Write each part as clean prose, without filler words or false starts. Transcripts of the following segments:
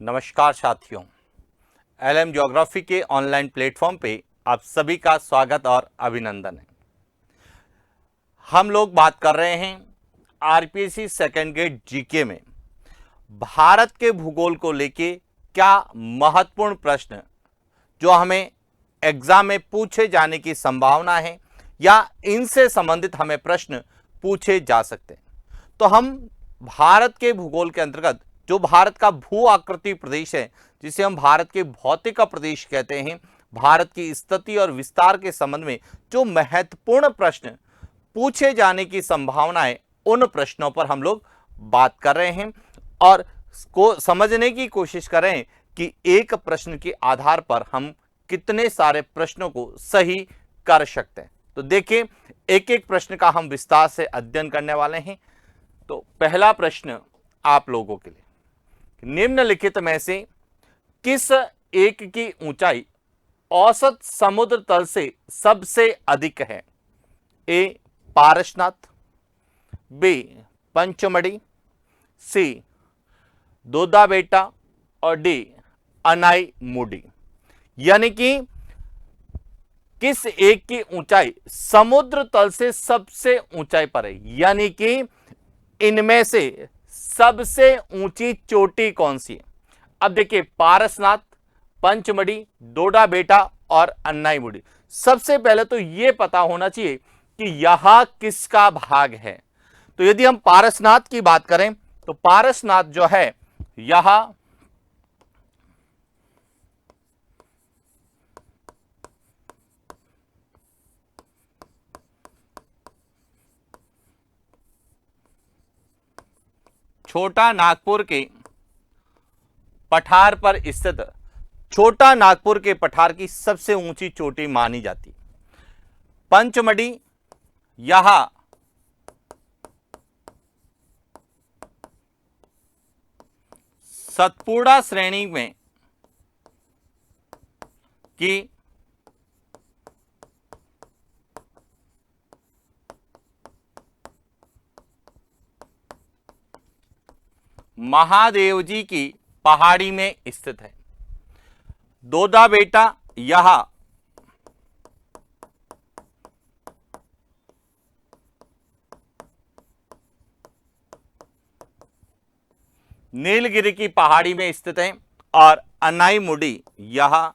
नमस्कार साथियों, LM geography के ऑनलाइन प्लेटफॉर्म पे आप सभी का स्वागत और अभिनंदन है। हम लोग बात कर रहे हैं आरपीएससी सेकंड ग्रेड जीके में भारत के भूगोल को लेके क्या महत्वपूर्ण प्रश्न जो हमें एग्जाम में पूछे जाने की संभावना है या इनसे संबंधित हमें प्रश्न पूछे जा सकते हैं। तो हम भारत के भूगोल के अंतर्गत जो भारत का भू आकृति प्रदेश है, जिसे हम भारत के भौतिक प्रदेश कहते हैं, भारत की स्थिति और विस्तार के संबंध में जो महत्वपूर्ण प्रश्न पूछे जाने की संभावना है, उन प्रश्नों पर हम लोग बात कर रहे हैं और को समझने की कोशिश कर रहे हैं कि एक प्रश्न के आधार पर हम कितने सारे प्रश्नों को सही कर सकते हैं। तो देखिए, एक एक प्रश्न का हम विस्तार से अध्ययन करने वाले हैं। तो पहला प्रश्न आप लोगों के लिए, निम्नलिखित में से किस एक की ऊंचाई औसत समुद्र तल से सबसे अधिक है? ए पारसनाथ, बी पंचमढ़ी, सी दोदा बेटा और डी अनाई मुडी। यानी कि किस एक की ऊंचाई समुद्र तल से सबसे ऊंचाई पर है, यानी कि इनमें से सबसे ऊंची चोटी कौन सी है? अब देखिए, पारसनाथ, पंचमढ़ी, डोडा बेटा और अन्नाईमुडी। सबसे पहले तो यह पता होना चाहिए कि यह किसका भाग है। तो यदि हम पारसनाथ की बात करें तो पारसनाथ जो है यह छोटा नागपुर के पठार पर स्थित छोटा नागपुर के पठार की सबसे ऊंची चोटी मानी जाती। पंचमढ़ी यह सतपुड़ा श्रेणी में की महादेव जी की पहाड़ी में स्थित है। दोदा बेटा यह नीलगिरी की पहाड़ी में स्थित है और अनाईमुडी यह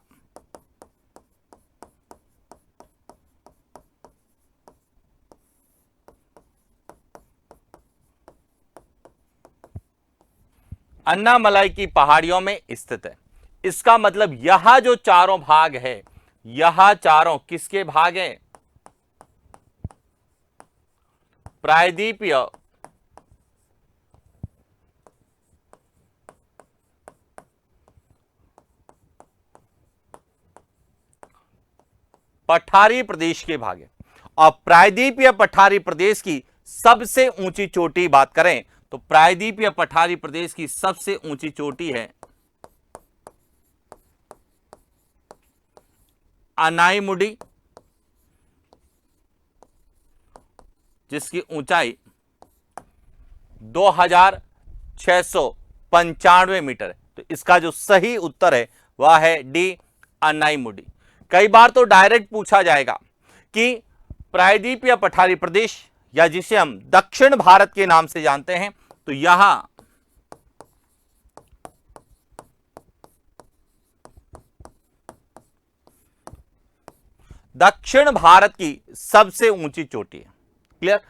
अन्नामलाई की पहाड़ियों में स्थित है। इसका मतलब यह जो चारों भाग है, यह चारों किसके भाग हैं? प्रायद्वीपीय पठारी प्रदेश के भाग है। और प्रायद्वीपीय पठारी प्रदेश की सबसे ऊंची चोटी बात करें तो प्रायद्वीपीय पठारी प्रदेश की सबसे ऊंची चोटी है अनाईमुडी, जिसकी ऊंचाई 2695 मीटर है। तो इसका जो सही उत्तर है वह है डी अनाईमुडी। कई बार तो डायरेक्ट पूछा जाएगा कि प्रायद्वीपीय पठारी प्रदेश या जिसे हम दक्षिण भारत के नाम से जानते हैं, तो यहां दक्षिण भारत की सबसे ऊंची चोटी है। क्लियर?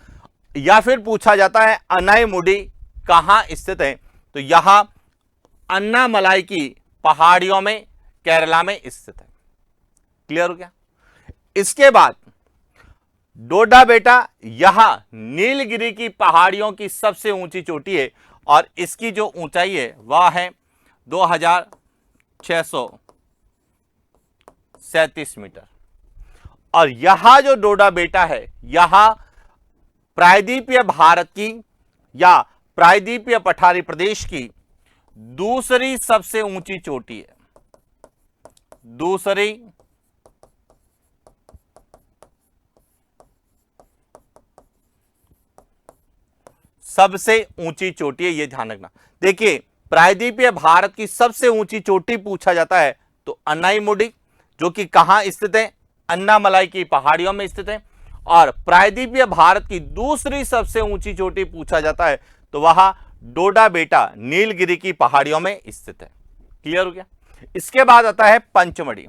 या फिर पूछा जाता है अनाईमुडी कहां स्थित है, तो यहां अन्नामलाई की पहाड़ियों में केरला में स्थित है। क्लियर हो गया? इसके बाद डोडा बेटा यह नीलगिरी की पहाड़ियों की सबसे ऊंची चोटी है और इसकी जो ऊंचाई है वह है 2637 मीटर। और यह जो डोडा बेटा है यह प्रायद्वीपीय भारत की या प्रायद्वीपीय पठारी प्रदेश की दूसरी सबसे ऊंची चोटी है। दूसरी सबसे ऊंची चोटी है, यह ध्यान रखना। देखिए, प्रायद्वीपीय भारत की सबसे ऊंची चोटी पूछा जाता है तो अन्नाईमुडी, जो कि कहां स्थित है, अन्नामलाई की पहाड़ियों में स्थित है। और प्रायद्वीपीय भारत की दूसरी सबसे ऊंची चोटी पूछा जाता है तो वह डोडा बेटा नीलगिरी की पहाड़ियों में स्थित है। क्लियर हो गया। इसके बाद आता है पंचमढ़ी।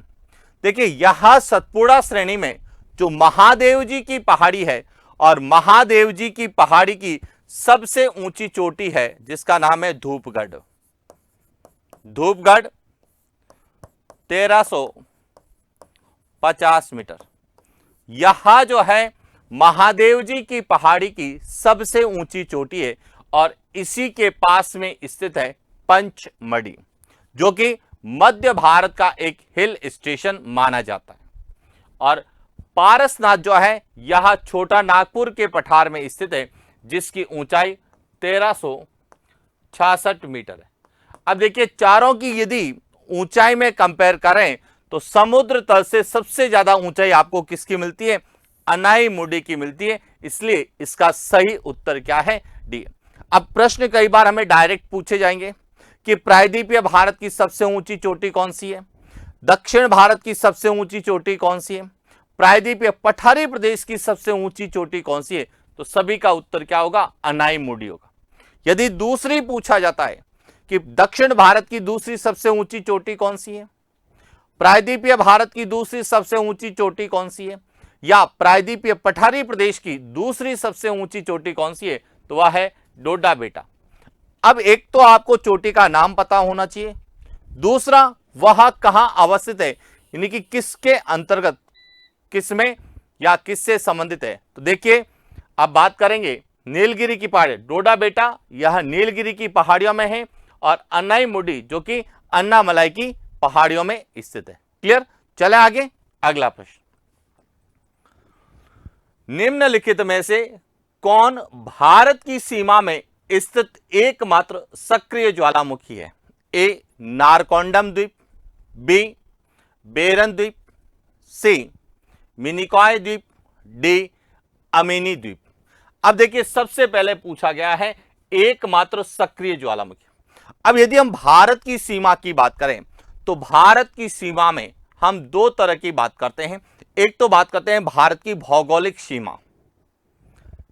देखिए यह सतपुड़ा श्रेणी में जो महादेव जी की पहाड़ी है और महादेव जी की पहाड़ी की सबसे ऊंची चोटी है जिसका नाम है धूपगढ़। धूपगढ़ 1350 मीटर। यह जो है महादेव जी की पहाड़ी की सबसे ऊंची चोटी है और इसी के पास में स्थित है पंचमढ़ी, जो कि मध्य भारत का एक हिल स्टेशन माना जाता है। और पारसनाथ जो है यह छोटा नागपुर के पठार में स्थित है जिसकी ऊंचाई 1366 मीटर है। अब देखिए चारों की यदि ऊंचाई में कंपेयर करें तो समुद्र तल से सबसे ज्यादा ऊंचाई आपको किसकी मिलती है, अन्नाईमुडी की मिलती है। इसलिए इसका सही उत्तर क्या है, डी। अब प्रश्न कई बार हमें डायरेक्ट पूछे जाएंगे कि प्रायद्वीपीय भारत की सबसे ऊंची चोटी कौन सी है, दक्षिण भारत की सबसे ऊंची चोटी कौन सी है, प्रायद्वीपीय पठारी प्रदेश की सबसे ऊंची चोटी कौन सी है, तो सभी का उत्तर क्या होगा, अन्नाईमुडी होगा। यदि दूसरी पूछा जाता है कि दक्षिण भारत की दूसरी सबसे ऊंची चोटी कौन सी है, प्रायद्वीपीय भारत की दूसरी सबसे ऊंची चोटी कौन सी है, या प्रायद्वीपीय पठारी प्रदेश की दूसरी सबसे ऊंची चोटी कौन सी है, तो वह है डोडा बेटा। अब एक तो आपको चोटी का नाम पता होना चाहिए, दूसरा वह कहां अवस्थित है, यानी कि किसके अंतर्गत, किसमें या किससे संबंधित है। तो देखिए अब बात करेंगे नीलगिरी की पहाड़ी, डोडा बेटा यह नीलगिरी की पहाड़ियों में है और अन्नाईमुडी जो कि अन्नामलाई की पहाड़ियों में स्थित है। क्लियर। चले आगे, अगला प्रश्न। निम्नलिखित में से कौन भारत की सीमा में स्थित एकमात्र सक्रिय ज्वालामुखी है, ए नारकोंडम द्वीप, बी बेरन द्वीप, सी मिनिकॉय द्वीप, डी अमीनी द्वीप। अब देखिए सबसे पहले पूछा गया है एकमात्र सक्रिय ज्वालामुखी। अब यदि हम भारत की सीमा की बात करें तो भारत की सीमा में हम दो तरह की बात करते हैं। एक तो बात करते हैं भारत की भौगोलिक सीमा,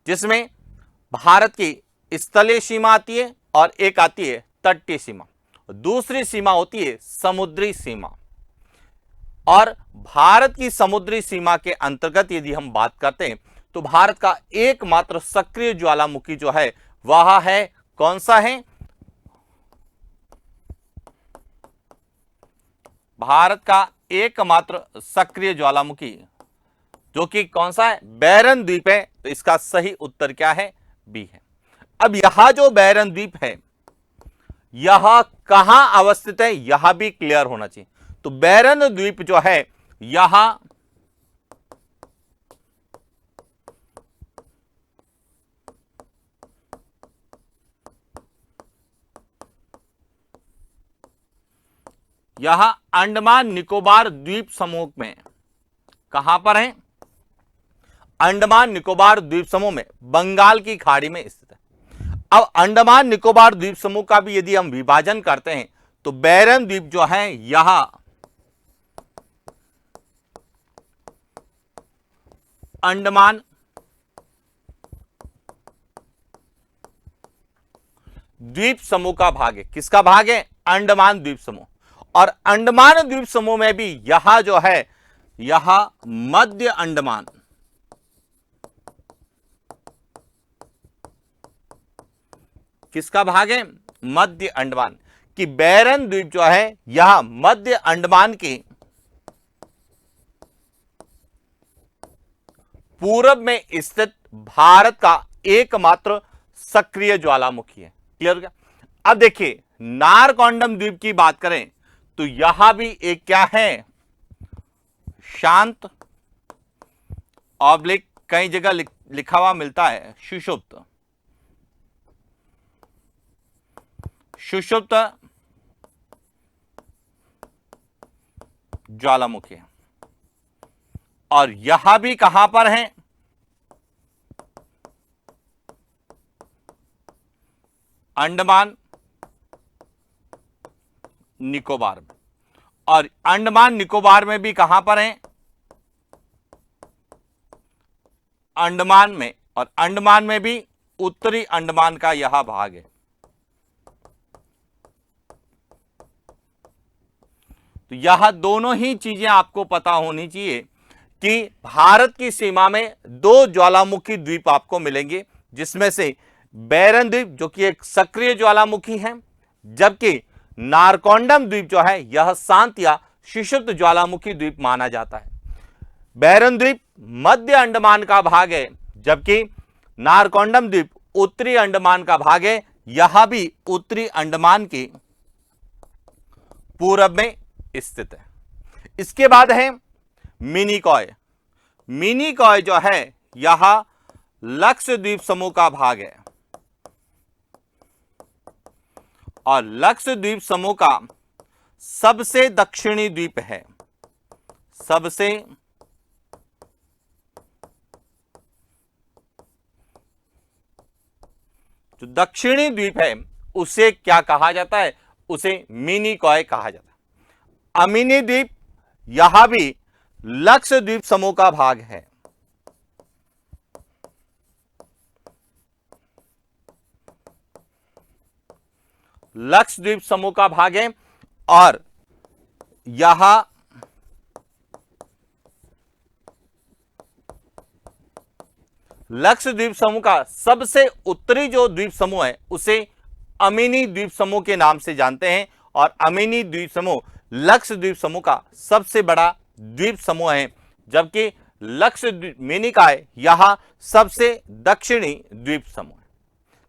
जिसमें भारत की स्थलीय सीमा आती है और एक आती है तटीय सीमा, दूसरी सीमा होती है समुद्री सीमा। और भारत की समुद्री सीमा के अंतर्गत यदि हम बात करते हैं तो भारत का एकमात्र सक्रिय ज्वालामुखी जो है वह है, कौन सा है, भारत का एकमात्र सक्रिय ज्वालामुखी जो कि कौन सा है, बैरन द्वीप है। तो इसका सही उत्तर क्या है, बी है। अब यह जो बैरन द्वीप है यह कहां अवस्थित है, यह भी क्लियर होना चाहिए। तो बैरन द्वीप जो है यह अंडमान निकोबार द्वीप समूह में, कहां पर है, अंडमान निकोबार द्वीप समूह में बंगाल की खाड़ी में स्थित है। अब अंडमान निकोबार द्वीप समूह का भी यदि हम विभाजन करते हैं तो बैरन द्वीप जो है यह अंडमान द्वीप समूह का भाग है। किसका भाग है, अंडमान द्वीप समूह। और अंडमान द्वीप समूह में भी यह जो है यह मध्य अंडमान, किसका भाग है, मध्य अंडमान की बैरन द्वीप जो है यह मध्य अंडमान की पूरब में स्थित भारत का एकमात्र सक्रिय ज्वालामुखी है। क्लियर हो गया। अब देखिए नारकोंडम द्वीप की बात करें तो यह भी एक क्या है, शांत ऑब्लिक, कई जगह लिखा हुआ मिलता है सुषुप्त, सुषुप्त ज्वालामुखी है। और यह भी कहां पर है, अंडमान निकोबार में, और अंडमान निकोबार में भी कहां पर है? अंडमान में, और अंडमान में भी उत्तरी अंडमान का यह भाग है। तो यह दोनों ही चीजें आपको पता होनी चाहिए कि भारत की सीमा में दो ज्वालामुखी द्वीप आपको मिलेंगे, जिसमें से बैरन द्वीप जो कि एक सक्रिय ज्वालामुखी है, जबकि नारकोंडम द्वीप जो है यह शांत या शिशुप्त ज्वालामुखी द्वीप माना जाता है। बैरन द्वीप मध्य अंडमान का भाग है, जबकि नारकोंडम द्वीप उत्तरी अंडमान का भाग है। यह भी उत्तरी अंडमान के पूरब में स्थित है। इसके बाद है मिनिकॉय। मिनिकॉय जो है यह लक्षद्वीप समूह का भाग है, और लक्षद्वीप समूह का सबसे दक्षिणी द्वीप है। सबसे जो दक्षिणी द्वीप है उसे क्या कहा जाता है? उसे मिनिकॉय कहा जाता है। अमीनी द्वीप यह भी लक्षद्वीप समूह का भाग है। लक्षद्वीप समूह का भाग है, और यह लक्षद्वीप समूह का सबसे उत्तरी जो द्वीप समूह है उसे अमीनी द्वीप समूह के नाम से जानते हैं, और अमीनी द्वीप समूह लक्षद्वीप समूह का सबसे बड़ा द्वीप समूह है, जबकि लक्षद्वीप मिनिकॉय यह सबसे दक्षिणी द्वीप समूह है।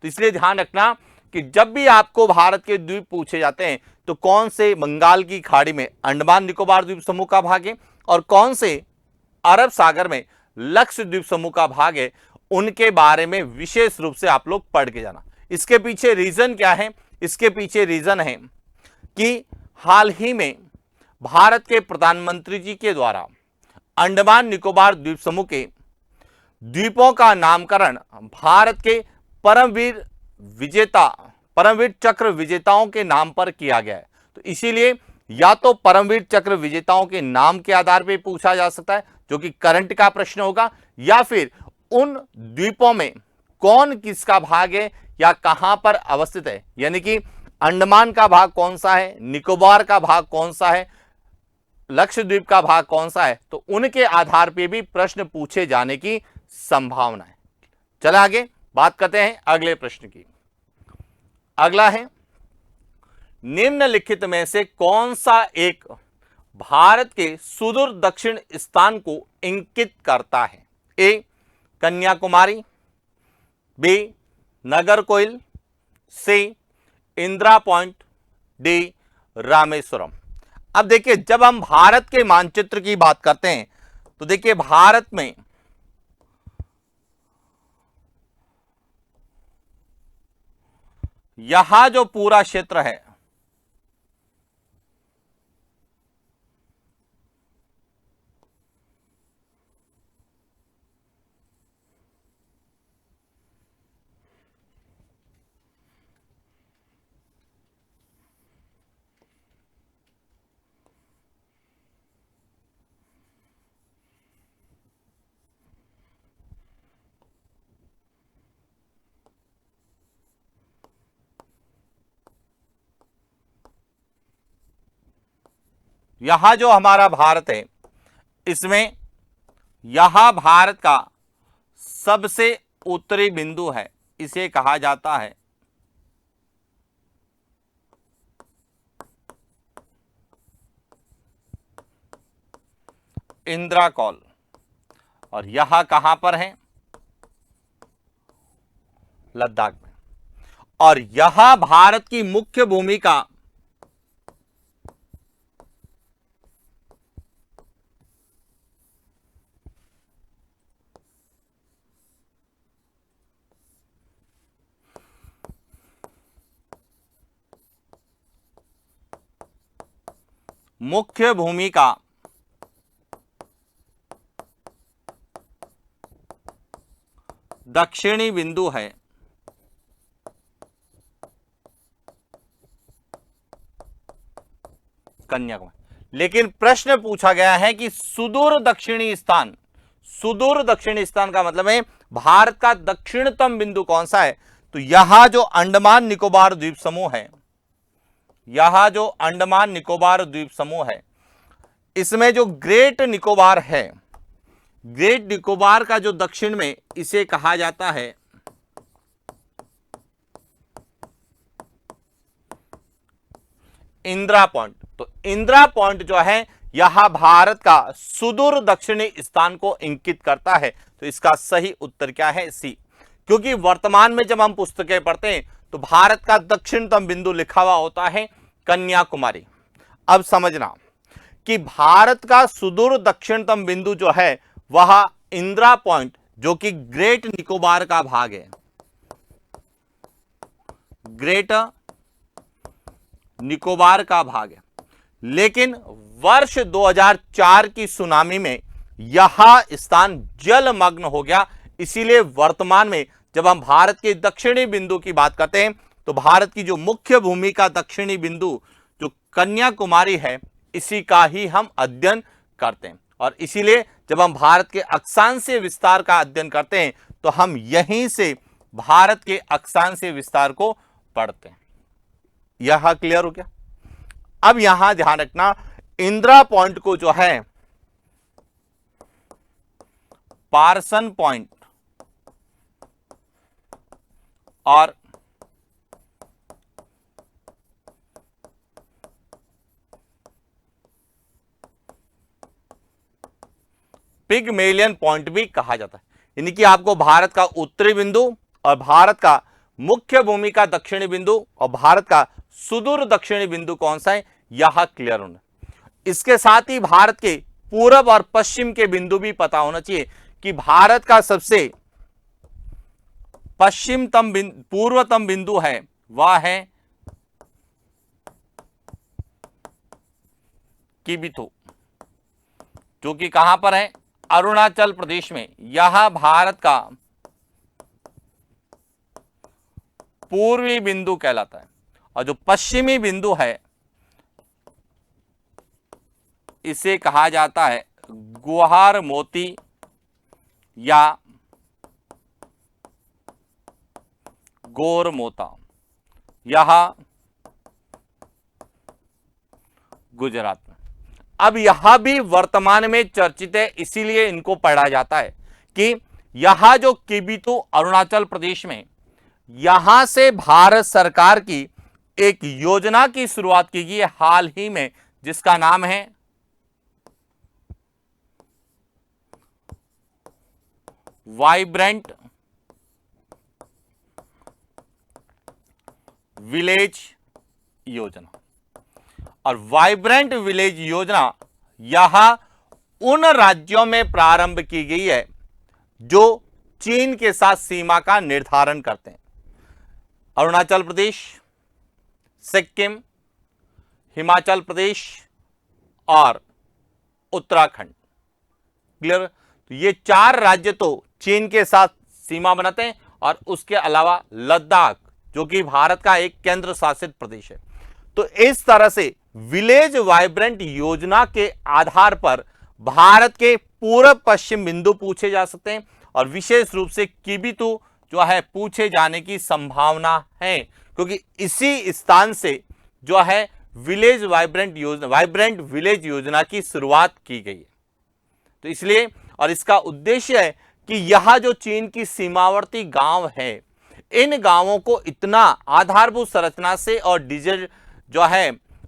तो इसलिए ध्यान रखना कि जब भी आपको भारत के द्वीप पूछे जाते हैं तो कौन से बंगाल की खाड़ी में अंडमान निकोबार द्वीप समूह का भाग है और कौन से अरब सागर में लक्षद्वीप समूह का भाग है, उनके बारे में विशेष रूप से आप लोग पढ़ के जाना। इसके पीछे रीजन क्या है? इसके पीछे रीजन है कि हाल ही में भारत के प्रधानमंत्री जी के द्वारा अंडमान निकोबार द्वीप समूह के द्वीपों का नामकरण भारत के परमवीर चक्र विजेताओं के नाम पर किया गया है। तो इसीलिए या तो परमवीर चक्र विजेताओं के नाम के आधार पर पूछा जा सकता है, जो कि करंट का प्रश्न होगा, या फिर उन द्वीपों में कौन किसका भाग है या कहां पर अवस्थित है, यानी कि अंडमान का भाग कौन सा है, निकोबार का भाग कौन सा है, लक्षद्वीप का भाग कौन सा है, तो उनके आधार पर भी प्रश्न पूछे जाने की संभावना है। चले आगे बात करते हैं अगले प्रश्न की। अगला है, निम्नलिखित में से कौन सा एक भारत के सुदूर दक्षिण स्थान को इंगित करता है? ए कन्याकुमारी, बी नागरकोइल, सी इंदिरा पॉइंट, डी रामेश्वरम। अब देखिए, जब हम भारत के मानचित्र की बात करते हैं तो देखिए भारत में यहां जो पूरा क्षेत्र है यहां जो हमारा भारत है, इसमें यहां भारत का सबसे उत्तरी बिंदु है, इसे कहा जाता है इंदिरा कॉल, और यहां कहां पर है? लद्दाख में। और यहां भारत की मुख्य भूमिका दक्षिणी बिंदु है, कन्याकुमारी। लेकिन प्रश्न पूछा गया है कि सुदूर दक्षिणी स्थान, सुदूर दक्षिणी स्थान का मतलब है भारत का दक्षिणतम बिंदु कौन सा है? तो यहां जो अंडमान निकोबार द्वीप समूह है, यहां जो अंडमान निकोबार द्वीप समूह है, इसमें जो ग्रेट निकोबार है, ग्रेट निकोबार का जो दक्षिण में, इसे कहा जाता है इंदिरा पॉइंट। तो इंदिरा पॉइंट जो है यहां भारत का सुदूर दक्षिणी स्थान को इंकित करता है। तो इसका सही उत्तर क्या है? सी। क्योंकि वर्तमान में जब हम पुस्तकें पढ़ते हैं तो भारत का दक्षिणतम बिंदु लिखा हुआ होता है कन्याकुमारी। अब समझना कि भारत का सुदूर दक्षिणतम बिंदु जो है वह इंदिरा पॉइंट, जो कि ग्रेट निकोबार का भाग है, ग्रेट निकोबार का भाग है। लेकिन वर्ष 2004 की सुनामी में यह स्थान जलमग्न हो गया। इसीलिए वर्तमान में जब हम भारत के दक्षिणी बिंदु की बात करते हैं तो भारत की जो मुख्य भूमि का दक्षिणी बिंदु जो कन्याकुमारी है, इसी का ही हम अध्ययन करते हैं। और इसीलिए जब हम भारत के अक्षांशीय विस्तार का अध्ययन करते हैं तो हम यहीं से भारत के अक्षांशीय विस्तार को पढ़ते हैं। यह क्लियर हो गया? अब यहां ध्यान रखना, इंदिरा पॉइंट को जो है पार्सन पॉइंट और पिगमेलियन पॉइंट भी कहा जाता है। यानी कि आपको भारत का उत्तरी बिंदु और भारत का मुख्य भूमि का दक्षिणी बिंदु और भारत का सुदूर दक्षिणी बिंदु कौन सा है, यह क्लियर होना। इसके साथ ही भारत के पूर्व और पश्चिम के बिंदु भी पता होना चाहिए कि भारत का सबसे पश्चिमतम पूर्वतम बिंदु है वह है किबिथु, जो कि कहां पर है? अरुणाचल प्रदेश में। यह भारत का पूर्वी बिंदु कहलाता है। और जो पश्चिमी बिंदु है इसे कहा जाता है गुहार मोती या गोरमोता। यह गुजरात में। अब यह भी वर्तमान में चर्चित है, इसीलिए इनको पढ़ा जाता है कि यह जो किबिथु अरुणाचल प्रदेश में, यहां से भारत सरकार की एक योजना की शुरुआत की गई है हाल ही में, जिसका नाम है वाइब्रेंट विलेज योजना। और वाइब्रेंट विलेज योजना यह उन राज्यों में प्रारंभ की गई है जो चीन के साथ सीमा का निर्धारण करते हैं। अरुणाचल प्रदेश, सिक्किम, हिमाचल प्रदेश और उत्तराखंड। क्लियर? तो ये चार राज्य तो चीन के साथ सीमा बनाते हैं और उसके अलावा लद्दाख, जो कि भारत का एक केंद्र शासित प्रदेश है। तो इस तरह से विलेज वाइब्रेंट योजना के आधार पर भारत के पूर्व पश्चिम बिंदु पूछे जा सकते हैं और विशेष रूप से किबिथु जो है पूछे जाने की संभावना है, क्योंकि इसी स्थान से जो है विलेज वाइब्रेंट योजना, वाइब्रेंट विलेज योजना की शुरुआत की गई है। तो इसलिए, और इसका उद्देश्य है कि यह जो चीन की सीमावर्ती गांव है, इन गांवों को इतना आधारभूत संरचना से और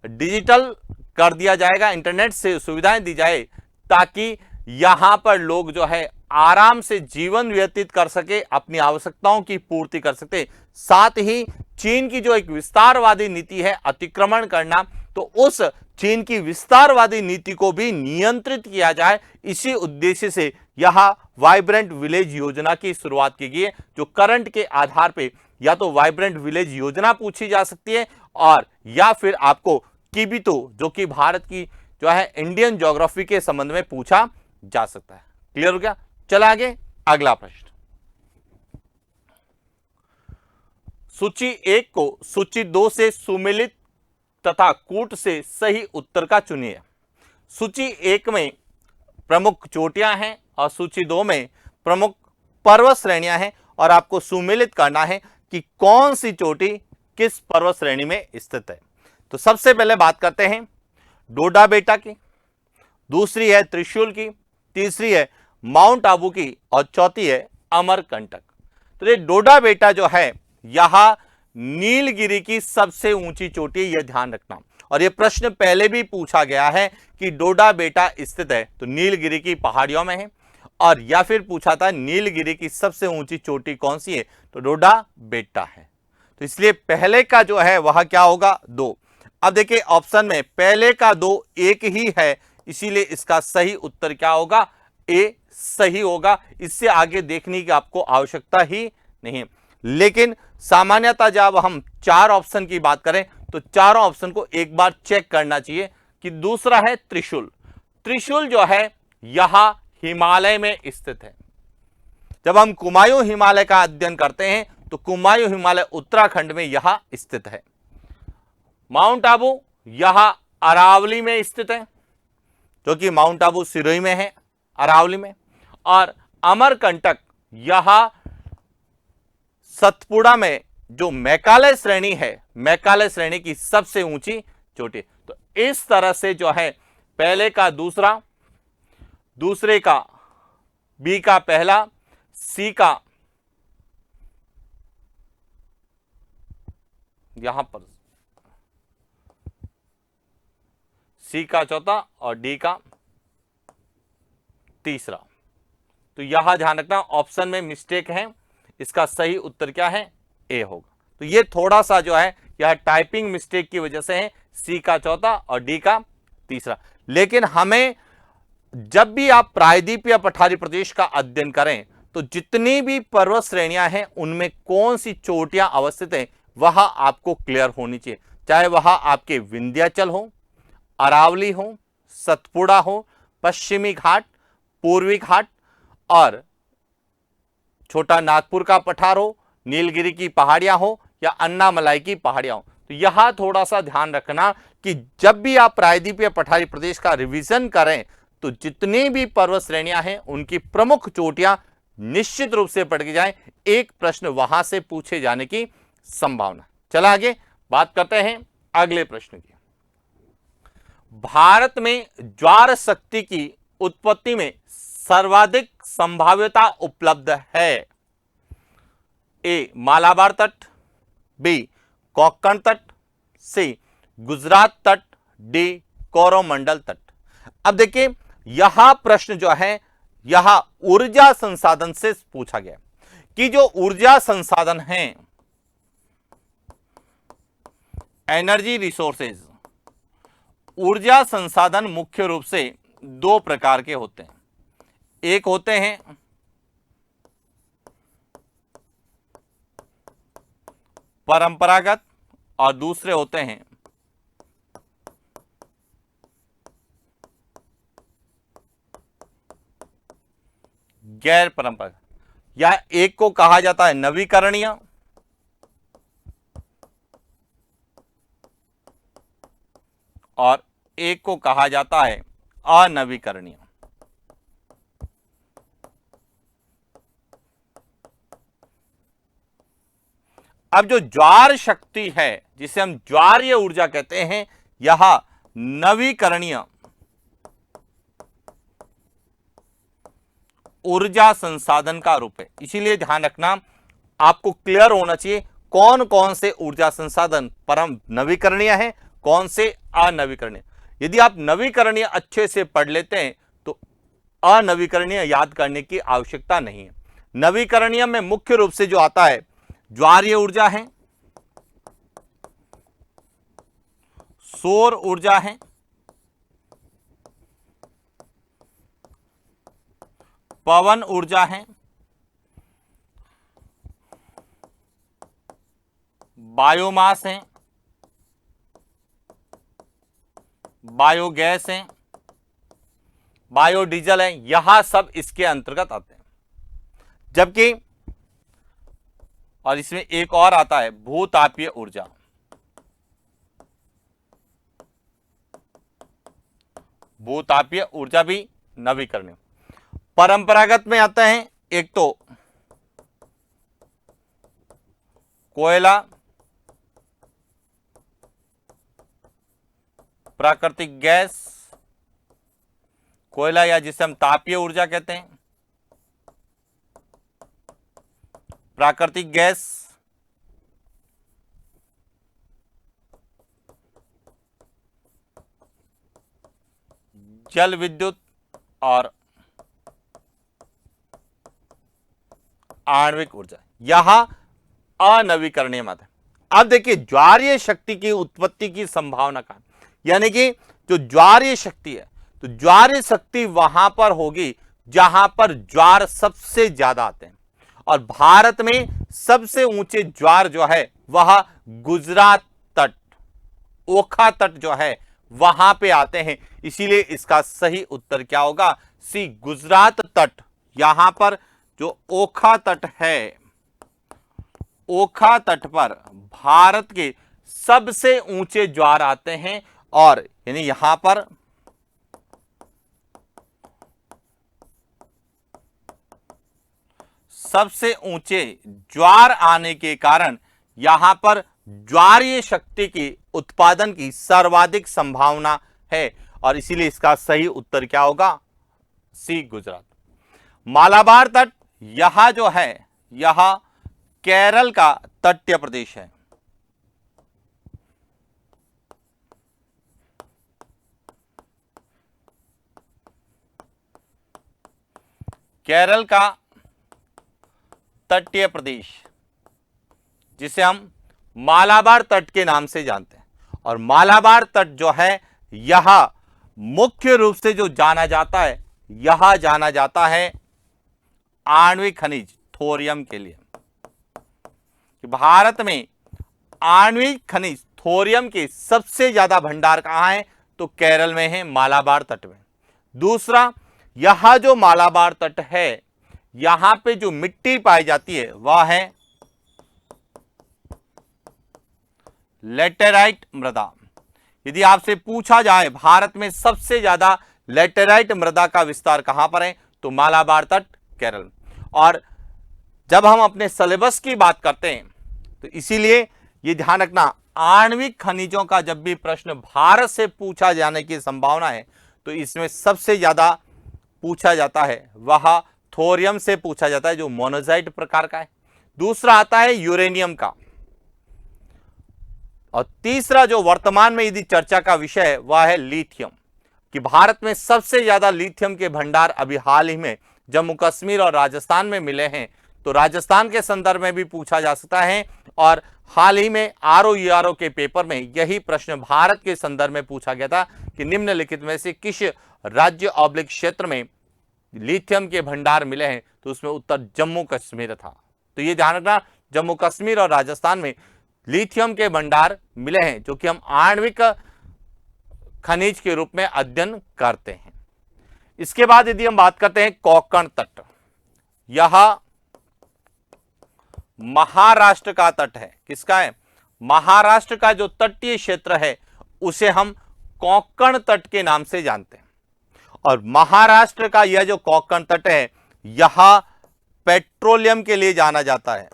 डिजिटल कर दिया जाएगा, इंटरनेट से सुविधाएं दी जाए, ताकि यहां पर लोग जो है आराम से जीवन व्यतीत कर सके, अपनी आवश्यकताओं की पूर्ति कर सकते। साथ ही चीन की जो एक विस्तारवादी नीति है अतिक्रमण करना, तो उस चीन की विस्तारवादी नीति को भी नियंत्रित किया जाए, इसी उद्देश्य से यह वाइब्रेंट विलेज योजना की शुरुआत की गई है, जो करंट के आधार पे या तो वाइब्रेंट विलेज योजना पूछी जा सकती है और या फिर आपको किबिथु, जो कि भारत की जो है इंडियन ज्योग्राफी के संबंध में पूछा जा सकता है। क्लियर हो गया? चला आगे, अगला प्रश्न। सूची 1 को सूची 2 से सुमेलित तथा कूट से सही उत्तर का चुनिए। सूची 1 में प्रमुख चोटियां हैं और सूची 2 में प्रमुख पर्वत श्रेणियां हैं और आपको सुमेलित करना है कि कौन सी चोटी किस पर्वत श्रेणी में स्थित है। तो सबसे पहले बात करते हैं डोडा बेटा की, दूसरी है त्रिशूल की, तीसरी है माउंट आबू की और चौथी है अमरकंटक। तो ये डोडा बेटा जो है यहां नीलगिरी की सबसे ऊंची चोटी, यह ध्यान रखना। और यह प्रश्न पहले भी पूछा गया है कि डोडा बेटा स्थित है तो नीलगिरी की पहाड़ियों में है, और या फिर पूछा था नीलगिरी की सबसे ऊंची चोटी कौन सी है, तो डोडा बेटा है। तो इसलिए पहले का जो है वह क्या होगा, 2। अब देखिए ऑप्शन में पहले का 2 एक ही है, इसीलिए इसका सही उत्तर क्या होगा, ए सही होगा। इससे आगे देखने की आपको आवश्यकता ही नहीं है। लेकिन सामान्यतः जब हम 4 ऑप्शन की बात करें तो चारों ऑप्शन को एक बार चेक करना चाहिए कि दूसरा है त्रिशूल। त्रिशूल जो है यहां हिमालय में स्थित है। जब हम कुमायूं हिमालय का अध्ययन करते हैं तो कुमायूं हिमालय उत्तराखंड में यहां स्थित है। माउंट आबू यहां अरावली में स्थित है, जो कि माउंट आबू सिरोही में है, अरावली में। और अमरकंटक यहां सतपुड़ा में, जो मैकाले श्रेणी है, मैकाले श्रेणी की सबसे ऊंची चोटी। तो इस तरह से जो है पहले का दूसरा, दूसरे का बी का पहला, सी का यहां पर सी का चौथा और डी का तीसरा। तो यहां ध्यान रखना ऑप्शन में मिस्टेक है, इसका सही उत्तर क्या है, ए होगा। तो ये थोड़ा सा जो है यह टाइपिंग मिस्टेक की वजह से है, सी का चौथा और डी का तीसरा। लेकिन हमें जब भी आप प्रायद्वीप या पठारी प्रदेश का अध्ययन करें तो जितनी भी पर्वत श्रेणियां हैं उनमें कौन सी चोटियां अवस्थित हैं वह आपको क्लियर होनी चाहिए, चाहे वह आपके विंध्याचल हो, अरावली हो, सतपुड़ा हो, पश्चिमी घाट, पूर्वी घाट और छोटा नागपुर का पठार हो, नीलगिरी की पहाड़ियां हो या अन्नामलाई की पहाड़ियां हो। तो यहां थोड़ा सा ध्यान रखना कि जब भी आप प्रायद्वीप या पठारी प्रदेश का रिवीजन करें तो जितनी भी पर्वत श्रेणियां हैं उनकी प्रमुख चोटियां निश्चित रूप से पढ़ के जाएं, एक प्रश्न वहां से पूछे जाने की संभावना। चला आगे बात करते हैं अगले प्रश्न की। भारत में ज्वार शक्ति की उत्पत्ति में सर्वाधिक संभाव्यता उपलब्ध है। ए मालाबार तट, बी कोंकण तट, सी गुजरात तट, डी कोरोमंडल तट। अब देखिए यहां प्रश्न जो है यहां ऊर्जा संसाधन से पूछा गया कि जो ऊर्जा संसाधन हैं, एनर्जी रिसोर्सेज, ऊर्जा संसाधन मुख्य रूप से 2 प्रकार के होते हैं। एक होते हैं परंपरागत और दूसरे होते हैं गैर परंपरागत। या एक को कहा जाता है नवीकरणीय और एक को कहा जाता है अनवीकरणीय। अब जो ज्वार शक्ति है जिसे हम ज्वारीय ऊर्जा कहते हैं, यह नवीकरणीय ऊर्जा संसाधन का रूप है। इसीलिए ध्यान रखना आपको क्लियर होना चाहिए कौन कौन से ऊर्जा संसाधन परम नवीकरणीय है, कौन से अनवीकरणीय। यदि आप नवीकरणीय अच्छे से पढ़ लेते हैं तो अनवीकरणीय याद करने की आवश्यकता नहीं है। नवीकरणीय में मुख्य रूप से जो आता है ज्वारीय ऊर्जा है, सौर ऊर्जा है, पवन ऊर्जा है, बायोमास है, बायोगैस है, बायोडीजल है, यहां सब इसके अंतर्गत आते हैं। जबकि और इसमें एक और आता है भूतापीय ऊर्जा। भूतापीय ऊर्जा भी नवीकरणीय। परंपरागत में आते हैं एक तो कोयला, प्राकृतिक गैस, कोयला या जिसे हम तापीय ऊर्जा कहते हैं, प्राकृतिक गैस, जल विद्युत और आणविक ऊर्जा, यहां अनवीकरणीय मत है। अब देखिए ज्वारीय शक्ति की उत्पत्ति की संभावना का, यानी कि जो ज्वारीय शक्ति है, तो ज्वारीय शक्ति वहां पर होगी जहां पर ज्वार सबसे ज्यादा आते हैं, और भारत में सबसे ऊंचे ज्वार जो है वह गुजरात तट, ओखा तट जो है वहां पे आते हैं। इसीलिए इसका सही उत्तर क्या होगा? सी, गुजरात तट। यहां पर जो ओखा तट है, ओखा तट पर भारत के सबसे ऊंचे ज्वार आते हैं, और यानी यहां पर सबसे ऊंचे ज्वार आने के कारण यहां पर ज्वारीय शक्ति की उत्पादन की सर्वाधिक संभावना है, और इसीलिए इसका सही उत्तर क्या होगा? सी, गुजरात। मालाबार तट, यह जो है यह केरल का तटीय प्रदेश है। केरल का तटीय प्रदेश जिसे हम मालाबार तट के नाम से जानते हैं, और मालाबार तट जो है यह मुख्य रूप से जो जाना जाता है, यह जाना जाता है आणविक खनिज थोरियम के लिए। भारत में आणविक खनिज थोरियम के सबसे ज्यादा भंडार कहां है? तो केरल में है, मालाबार तट में। दूसरा, यह जो मालाबार तट है, यहां पे जो मिट्टी पाई जाती है वह है लेटेराइट मृदा। यदि आपसे पूछा जाए भारत में सबसे ज्यादा लेटेराइट मृदा का विस्तार कहां पर है, तो मालाबार तट, केरल। और जब हम अपने सिलेबस की बात करते हैं तो इसीलिए यह ध्यान रखना, आणविक खनिजों का जब भी प्रश्न भारत से पूछा जाने की संभावना है, तो इसमें सबसे ज्यादा पूछा जाता है वह थोरियम से पूछा जाता है, जो मोनोजाइट प्रकार का है। दूसरा आता है यूरेनियम का, और तीसरा जो वर्तमान में यदि चर्चा का विषय है वह है लिथियम, कि भारत में सबसे ज्यादा लिथियम के भंडार अभी हाल ही में जम्मू कश्मीर और राजस्थान में मिले हैं, तो राजस्थान के संदर्भ में भी पूछा जा सकता है। और हाल ही में RO के पेपर में यही प्रश्न भारत के संदर्भ में पूछा गया था कि निम्नलिखित में से किस राज्य ऑब्लिक क्षेत्र में लिथियम के भंडार मिले हैं, तो उसमें उत्तर जम्मू कश्मीर था। तो ये ध्यान रखना, जम्मू कश्मीर और राजस्थान में लिथियम के भंडार मिले हैं, जो कि हम आणविक खनिज के रूप में अध्ययन करते हैं। इसके बाद यदि हम बात करते हैं कोंकण तट, यह महाराष्ट्र का तट है। किसका है? महाराष्ट्र का जो तटीय क्षेत्र है उसे हम कोंकण तट के नाम से जानते हैं, और महाराष्ट्र का यह जो कोंकण तट है यह पेट्रोलियम के लिए जाना जाता है।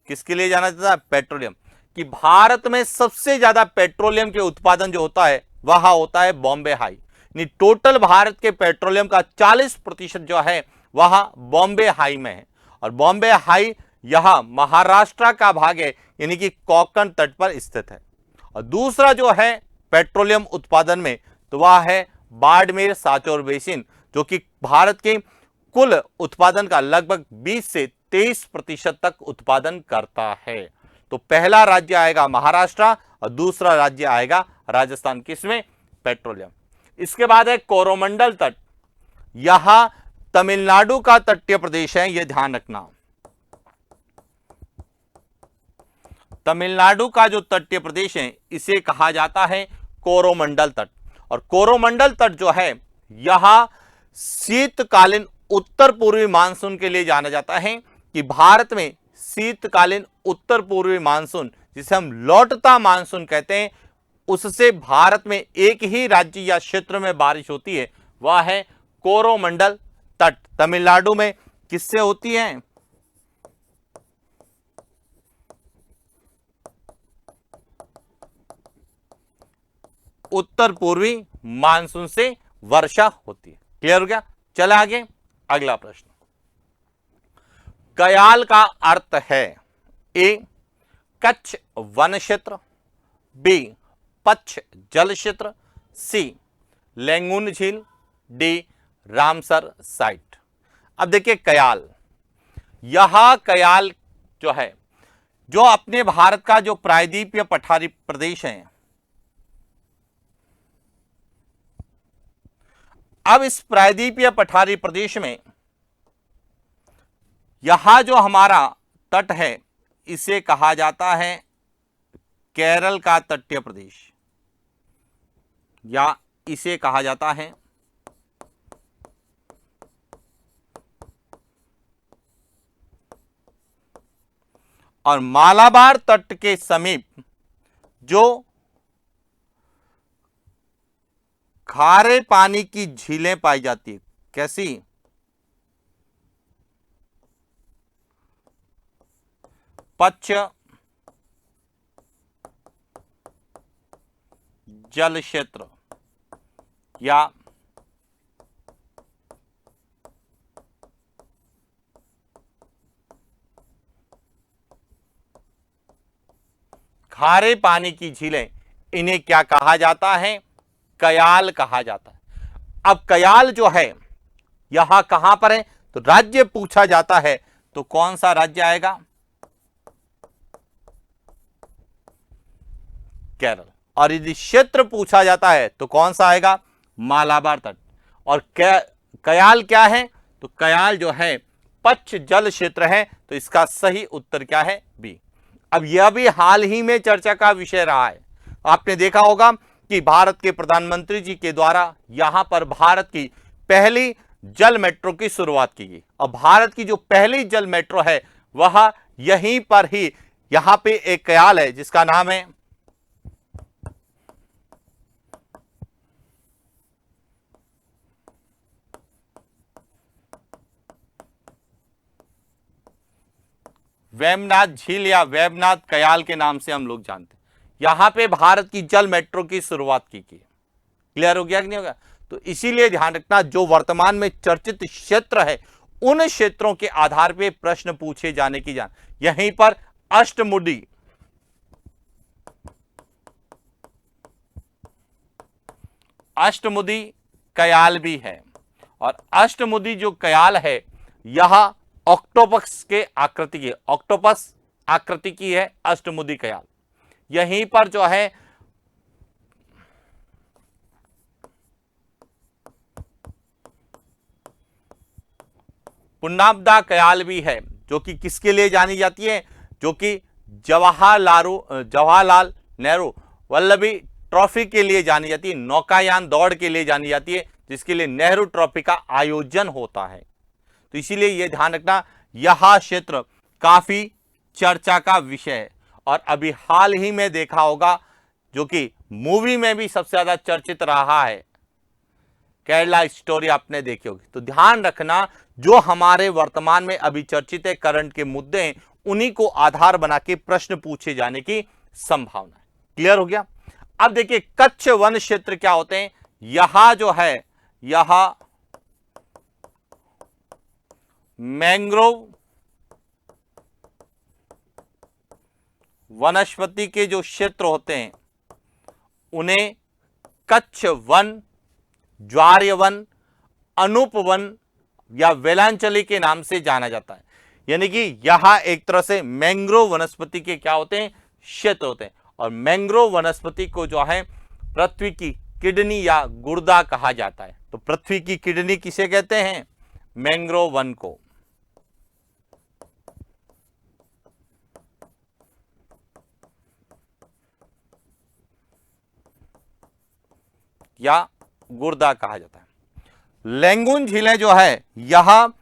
किसके लिए जाना जाता है? पेट्रोलियम। कि भारत में सबसे ज्यादा पेट्रोलियम के उत्पादन जो होता है वह होता है बॉम्बे हाई, यानी टोटल भारत के पेट्रोलियम का 40% जो है वह बॉम्बे हाई में है, और बॉम्बे हाई यह महाराष्ट्र का भाग है, यानी कि कोंकण तट पर स्थित है। और दूसरा जो है पेट्रोलियम उत्पादन में, तो वह है बाड़मेर सांचौर बेसिन, जो कि भारत के कुल उत्पादन का लगभग 20 से 23% तक उत्पादन करता है। तो पहला राज्य आएगा महाराष्ट्र और दूसरा राज्य आएगा राजस्थान। किसमें? पेट्रोलियम। इसके बाद है कोरोमंडल तट, यह तमिलनाडु का तटीय प्रदेश है, यह ध्यान रखना। तमिलनाडु का जो तटीय प्रदेश है इसे कहा जाता है कोरोमंडल तट, और कोरोमंडल तट जो है यह शीतकालीन उत्तर पूर्वी मानसून के लिए जाना जाता है, कि भारत में शीतकालीन उत्तर पूर्वी मानसून, जिसे हम लौटता मानसून कहते हैं, उससे भारत में एक ही राज्य या क्षेत्र में बारिश होती है, वह है कोरोमंडल तट। तमिलनाडु में किससे होती है? उत्तर पूर्वी मानसून से वर्षा होती है। क्लियर हो गया? चला आगे, अगला प्रश्न। कयाल का अर्थ है ए कच्छ वन क्षेत्र, बी पच्छ जल क्षेत्र, सी लेंगुन झील, डी रामसर साइट। अब देखिए कयाल, यह कयाल जो है, जो अपने भारत का जो प्रायद्वीपीय पठारी प्रदेश है, अब इस प्रायद्वीपीय पठारी प्रदेश में यहां जो हमारा तट है, इसे कहा जाता है केरल का तटीय प्रदेश, या इसे कहा जाता है और मालाबार तट के समीप जो खारे पानी की झीलें पाई जाती है, कैसी? पच्छ जल क्षेत्र या खारे पानी की झीलें, इन्हें क्या कहा जाता है? कयाल कहा जाता है। अब कयाल जो है यहां कहां पर है? तो राज्य पूछा जाता है तो कौन सा राज्य आएगा? केरल। और यदि क्षेत्र पूछा जाता है तो कौन सा आएगा? मालाबार तट। और कयाल क्या है? तो कयाल जो है पच्छ जल क्षेत्र है, तो इसका सही उत्तर क्या है? बी। अब यह भी हाल ही में चर्चा का विषय रहा है। आपने देखा होगा कि भारत के प्रधानमंत्री जी के द्वारा यहां पर भारत की पहली जल मेट्रो की शुरुआत की गई, और भारत की जो पहली जल मेट्रो है वह यहीं पर ही, यहां पे एक कयाल है जिसका नाम है वेमनाथ झील या वेमनाथ कयाल के नाम से हम लोग जानते हैं। यहां पे भारत की जल मेट्रो की शुरुआत की गई। क्लियर हो गया कि नहीं होगा? तो इसीलिए ध्यान रखना, जो वर्तमान में चर्चित क्षेत्र है उन क्षेत्रों के आधार पे प्रश्न पूछे जाने की जान। यहीं पर अष्टमुडी अष्टमुदी कयाल भी है, और अष्टमुदी जो कयाल है यह ऑक्टोपस के आकृति की, ऑक्टोपस आकृति की है अष्टमुदी कयाल। यहीं पर जो है पुन्नाबदा कयाल भी है, जो कि किसके लिए जानी जाती है? जो कि जवाहरलाल नेहरू वल्लभी ट्रॉफी के लिए जानी जाती है, नौकायान दौड़ के लिए जानी जाती है, जिसके लिए नेहरू ट्रॉफी का आयोजन होता है। तो इसीलिए यह ध्यान रखना, यह क्षेत्र काफी चर्चा का विषय है। और अभी हाल ही में देखा होगा, जो कि मूवी में भी सबसे ज्यादा चर्चित रहा है, केरला स्टोरी आपने देखी होगी। तो ध्यान रखना, जो हमारे वर्तमान में अभी चर्चित है, करंट के मुद्दे हैं, उन्हीं को आधार बना के प्रश्न पूछे जाने की संभावना है। क्लियर हो गया? अब देखिए कच्छ वन क्षेत्र क्या होते हैं। यहां जो है यह मैंग्रोव वनस्पति के जो क्षेत्र होते हैं उन्हें कच्छ वन, ज्वार्य वन, अनूप वन या वेलांचली के नाम से जाना जाता है। यानी कि यहां एक तरह से मैंग्रोव वनस्पति के क्या होते हैं? क्षेत्र होते हैं। और मैंग्रोव वनस्पति को जो है पृथ्वी की किडनी या गुर्दा कहा जाता है। तो पृथ्वी की किडनी किसे कहते हैं? मैंग्रोव वन को। या गुर्दा कहा जाता है। लेंगुन झीलें जो है, यह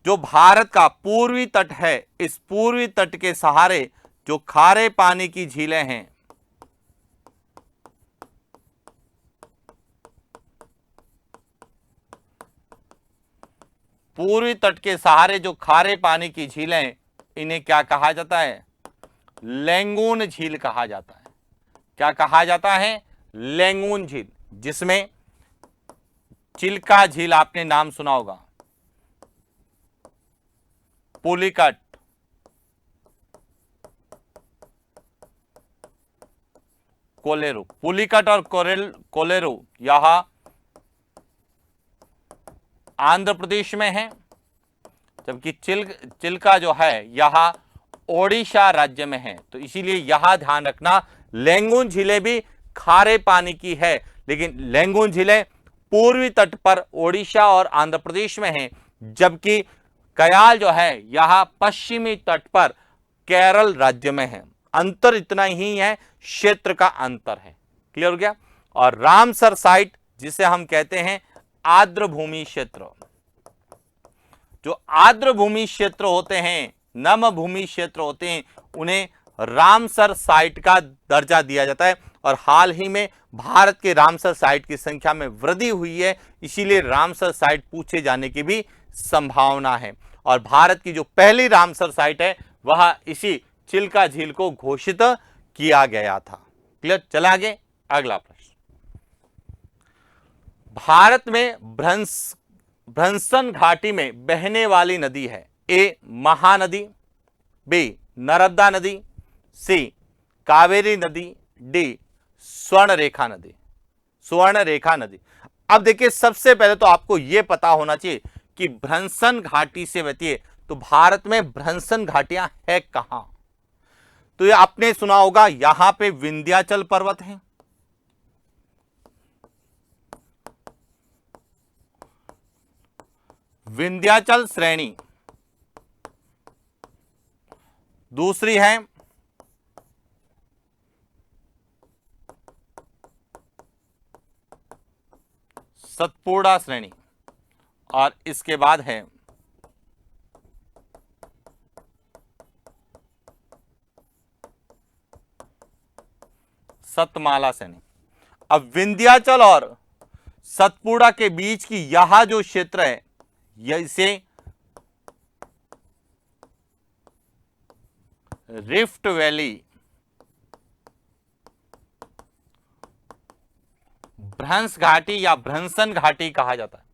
जो भारत का पूर्वी तट है, इस पूर्वी तट के सहारे जो खारे पानी की झीलें हैं, पूर्वी तट के सहारे जो खारे पानी की झीलें, इन्हें क्या कहा जाता है? लैंगून झील कहा जाता है। क्या कहा जाता है? लैंगून झील, जिसमें चिल्का झील आपने नाम सुना होगा, पुलिकट, कोलेरू, पुलिकट और कोलेरू यह आंध्र प्रदेश में है, जबकि चिल्का जो है यह ओडिशा राज्य में है। तो इसीलिए यहां ध्यान रखना, लैंगून झीलें भी खारे पानी की है, लेकिन लैंगून झीलें पूर्वी तट पर ओडिशा और आंध्र प्रदेश में है, जबकि कयाल जो है यह पश्चिमी तट पर केरल राज्य में है। अंतर इतना ही है, क्षेत्र का अंतर है। क्लियर हो गया? और रामसर साइट, जिसे हम कहते हैं आर्द्र भूमि क्षेत्र, जो आर्द्र भूमि क्षेत्र होते हैं, नम भूमि क्षेत्र होते हैं, उन्हें रामसर साइट का दर्जा दिया जाता है। और हाल ही में भारत के रामसर साइट की संख्या में वृद्धि हुई है, इसीलिए रामसर साइट पूछे जाने की भी संभावना है। और भारत की जो पहली रामसर साइट है वह इसी चिल्का झील को घोषित किया गया था। क्लियर? चला आगे, अगला प्रश्न। भारत में भ्रंसन घाटी में बहने वाली नदी है? ए महानदी, बी नर्मदा नदी, सी कावेरी नदी, डी स्वर्णरेखा नदी। स्वर्णरेखा नदी। अब देखिए, सबसे पहले तो आपको यह पता होना चाहिए कि भ्रंसन घाटी से बहती है, तो भारत में भ्रंसन घाटियां है कहां? तो ये आपने सुना होगा, यहां पे विंध्याचल पर्वत है, विंध्याचल श्रेणी, दूसरी है सतपुड़ा श्रेणी, और इसके बाद है सतमाला श्रेणी। अब विंध्याचल और सतपुड़ा के बीच की यह जो क्षेत्र है, यह इसे रिफ्ट वैली, भ्रंश घाटी या भ्रंसन घाटी कहा जाता है।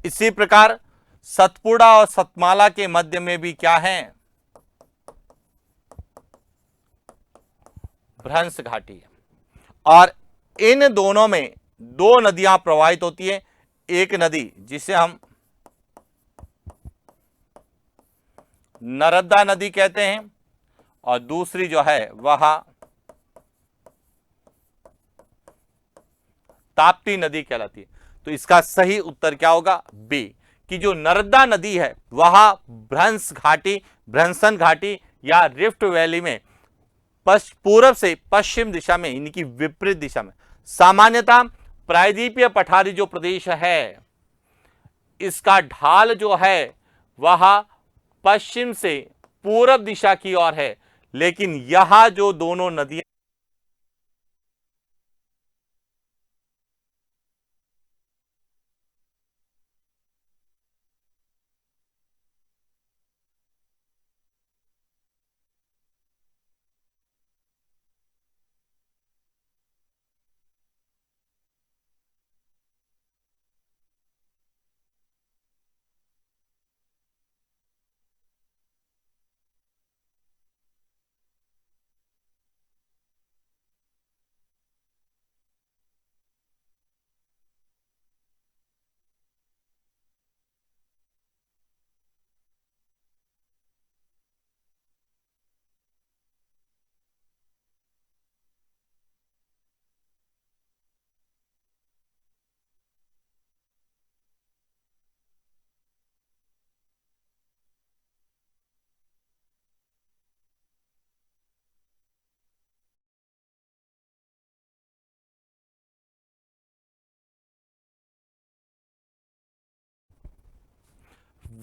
इसी प्रकार सतपुड़ा और सतमाला के मध्य में भी क्या है? भ्रंश घाटी है। और इन दोनों में दो नदियां प्रवाहित होती है। एक नदी जिसे हम नर्मदा नदी कहते हैं, और दूसरी जो है वह ताप्ती नदी कहलाती है। तो इसका सही उत्तर क्या होगा? बी, कि जो नर्मदा नदी है वह भ्रंसन घाटी या रिफ्ट वैली में पूर्व से पश्चिम दिशा में, इनकी विपरीत दिशा में, सामान्यतः प्रायद्वीपीय पठारी जो प्रदेश है, इसका ढाल जो है वह पश्चिम से पूर्व दिशा की ओर है, लेकिन यह जो दोनों नदियां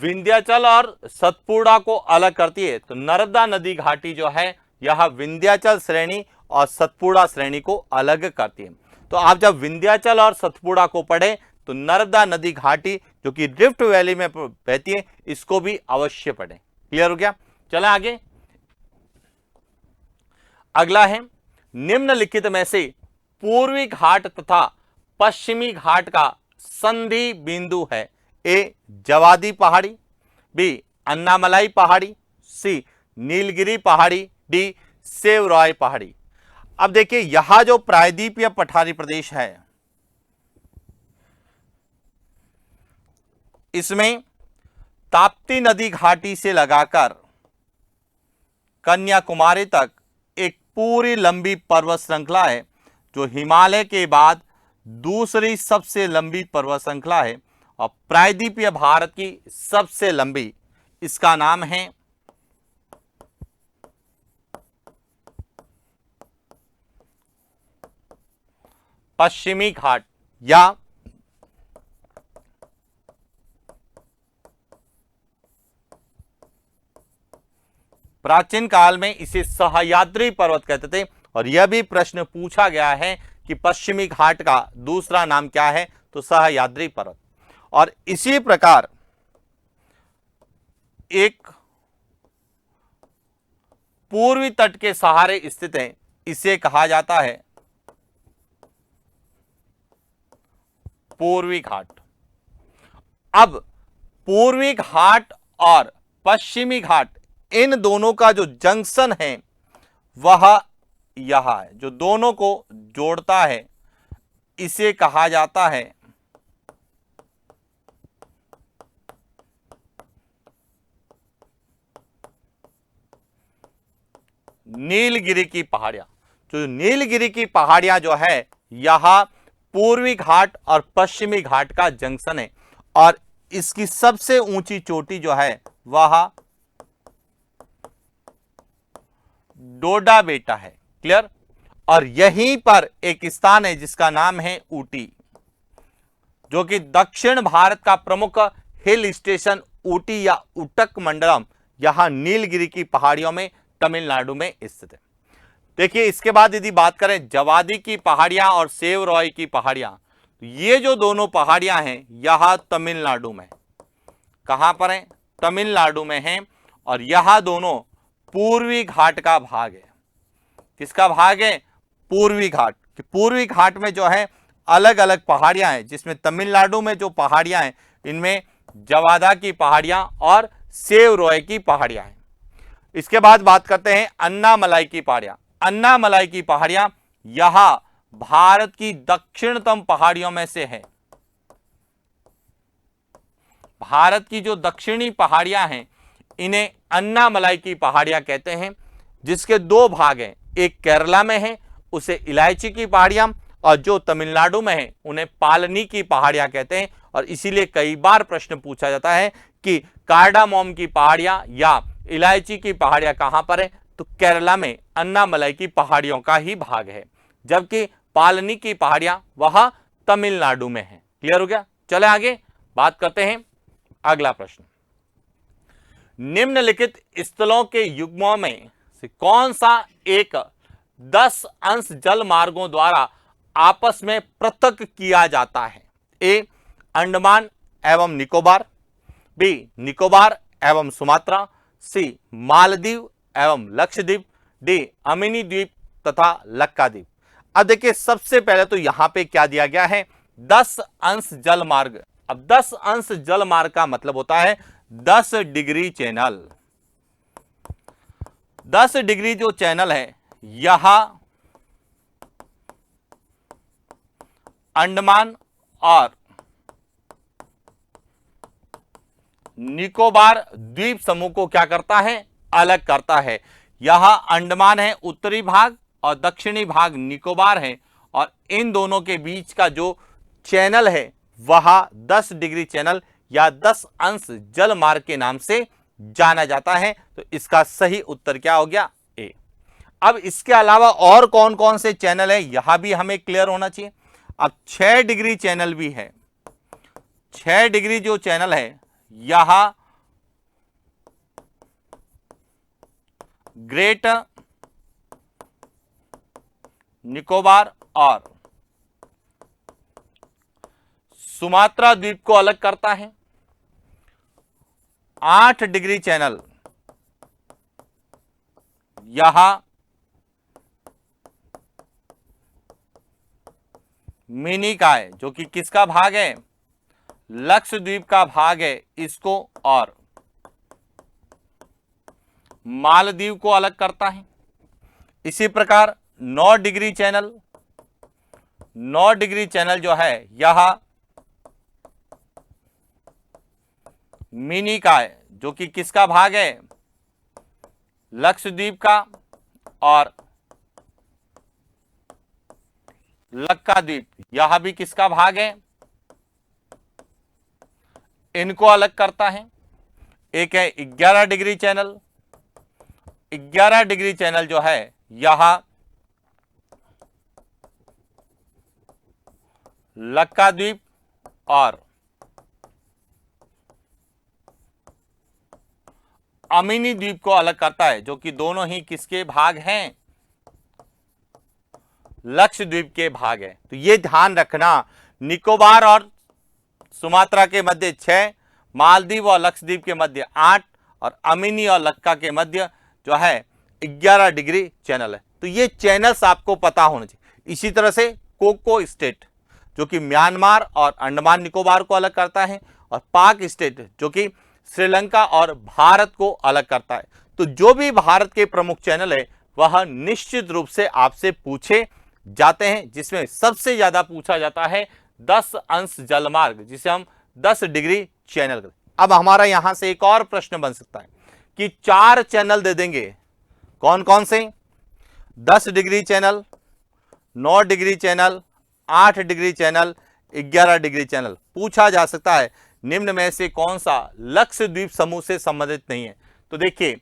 विंध्याचल और सतपुड़ा को अलग करती है। तो नर्मदा नदी घाटी जो है यह विंध्याचल श्रेणी और सतपुड़ा श्रेणी को अलग करती है। तो आप जब विंध्याचल और सतपुड़ा को पढ़े तो नर्मदा नदी घाटी जो कि रिफ्ट वैली में बहती है, इसको भी अवश्य पढ़ें। क्लियर हो गया? चलें आगे। अगला है, निम्नलिखित में से पूर्वी घाट तथा पश्चिमी घाट का संधि बिंदु है? ए जवादी पहाड़ी, बी अन्नामलाई पहाड़ी, सी नीलगिरी पहाड़ी, डी सेवरॉय पहाड़ी। अब देखिए यहां जो प्रायद्वीपीय पठारी प्रदेश है, इसमें ताप्ती नदी घाटी से लगाकर कन्याकुमारी तक एक पूरी लंबी पर्वत श्रृंखला है, जो हिमालय के बाद दूसरी सबसे लंबी पर्वत श्रृंखला है और प्रायद्वीपीय भारत की सबसे लंबी। इसका नाम है पश्चिमी घाट या प्राचीन काल में इसे सह्याद्री पर्वत कहते थे। और यह भी प्रश्न पूछा गया है कि पश्चिमी घाट का दूसरा नाम क्या है, तो सह्याद्री पर्वत। और इसी प्रकार एक पूर्वी तट के सहारे स्थित है, इसे कहा जाता है पूर्वी घाट। अब पूर्वी घाट और पश्चिमी घाट, इन दोनों का जो जंक्शन है वह यहां है, जो दोनों को जोड़ता है, इसे कहा जाता है नीलगिरी की पहाड़ियां। जो नीलगिरी की पहाड़ियां जो है, यहां पूर्वी घाट और पश्चिमी घाट का जंक्शन है और इसकी सबसे ऊंची चोटी जो है वह डोडा बेटा है। क्लियर? और यहीं पर एक स्थान है जिसका नाम है ऊटी, जो कि दक्षिण भारत का प्रमुख हिल स्टेशन ऊटी या उटक मंडलम यहां नीलगिरी की पहाड़ियों में तमिलनाडु में स्थित है। देखिए इसके बाद यदि बात करें जवादी की पहाड़ियां और सेवरॉय की पहाड़ियां, तो ये जो दोनों पहाड़ियां हैं यहां तमिलनाडु में, कहां पर हैं? तमिलनाडु में हैं। और यह दोनों पूर्वी घाट का भाग है। किसका भाग है? पूर्वी घाट। कि पूर्वी घाट में जो है अलग अलग पहाड़ियां हैं, जिसमें तमिलनाडु में जो पहाड़ियां हैं इनमें जवादा की पहाड़ियां और सेवरॉय की पहाड़ियां हैं। इसके बाद बात करते हैं अन्नामलाई की पहाड़ियां। अन्नामलाई की पहाड़ियां यहां भारत की दक्षिणतम पहाड़ियों में से है। भारत की जो दक्षिणी पहाड़ियां हैं इन्हें अन्नामलाई की पहाड़ियां कहते हैं, जिसके दो भाग हैं। एक केरला में है, उसे इलायची की पहाड़ियां, और जो तमिलनाडु में है उन्हें पालनी की पहाड़ियां कहते हैं। और इसीलिए कई बार प्रश्न पूछा जाता है कि कार्डामोम की पहाड़ियां या इलायची की पहाड़ियां कहां पर है, तो केरला में अन्नामलाई की पहाड़ियों का ही भाग है, जबकि पालनी की पहाड़ियां वह तमिलनाडु में है। क्लियर हो गया? चले आगे बात करते हैं अगला प्रश्न। निम्नलिखित स्थलों के युग्मों में से कौन सा एक 10 अंश जल मार्गों द्वारा आपस में पृथक किया जाता है? ए अंडमान एवं निकोबार, बी निकोबार एवं सुमात्रा, सी मालदीव एवं लक्षद्वीप, डी अमिनी द्वीप तथा लक्काद्वीप। अब देखिए सबसे पहले तो यहां पे क्या दिया गया है? 10 अंश जल मार्ग। अब 10 अंश जल मार्ग का मतलब होता है 10 डिग्री चैनल। 10 डिग्री जो चैनल है यहां अंडमान और निकोबार द्वीप समूह को क्या करता है? अलग करता है। यहां अंडमान है उत्तरी भाग और दक्षिणी भाग निकोबार है, और इन दोनों के बीच का जो चैनल है वह 10 डिग्री चैनल या 10 अंश जल मार्ग के नाम से जाना जाता है। तो इसका सही उत्तर क्या हो गया? ए। अब इसके अलावा और कौन कौन से चैनल है यहां भी हमें क्लियर होना चाहिए। अब 6 डिग्री चैनल भी है। 6 डिग्री जो चैनल है यहां ग्रेट निकोबार और सुमात्रा द्वीप को अलग करता है। 8 डिग्री चैनल यहां मिनिकॉय जो कि किसका भाग है, लक्षद्वीप का भाग है, इसको और मालदीव को अलग करता है। इसी प्रकार 9 डिग्री चैनल, 9 डिग्री चैनल जो है यह मिनिकॉय जो कि किसका भाग है, लक्षद्वीप का, और लक्काद्वीप यह भी किसका भाग है, इनको अलग करता है। एक है 11 डिग्री चैनल, 11 डिग्री चैनल जो है यह लक्काद्वीप और अमीनी द्वीप को अलग करता है, जो कि दोनों ही किसके भाग हैं, लक्षद्वीप के भाग है। तो ये ध्यान रखना, निकोबार और सुमात्रा के मध्य 6, मालदीव और लक्षद्वीप के मध्य 8 और अमीनी और लक्का के मध्य जो है 11 डिग्री चैनल है। तो ये चैनल्स आपको पता होने चाहिए। इसी तरह से कोको स्टेट जो कि म्यांमार और अंडमान निकोबार को अलग करता है, और पाक स्टेट जो कि श्रीलंका और भारत को अलग करता है। तो जो भी भारत के प्रमुख चैनल है वह निश्चित रूप से आपसे पूछे जाते हैं, जिसमें सबसे ज्यादा पूछा जाता है 10 अंश जलमार्ग, जिसे हम 10 डिग्री चैनल कहते हैं। अब हमारा यहां से एक और प्रश्न बन सकता है कि 4 चैनल दे देंगे, कौन कौन से, 10 degree channel, 9 degree channel, 8 degree channel, 11 degree channel. पूछा जा सकता है निम्न में से कौन सा लक्षद्वीप समूह से संबंधित नहीं है। तो देखिए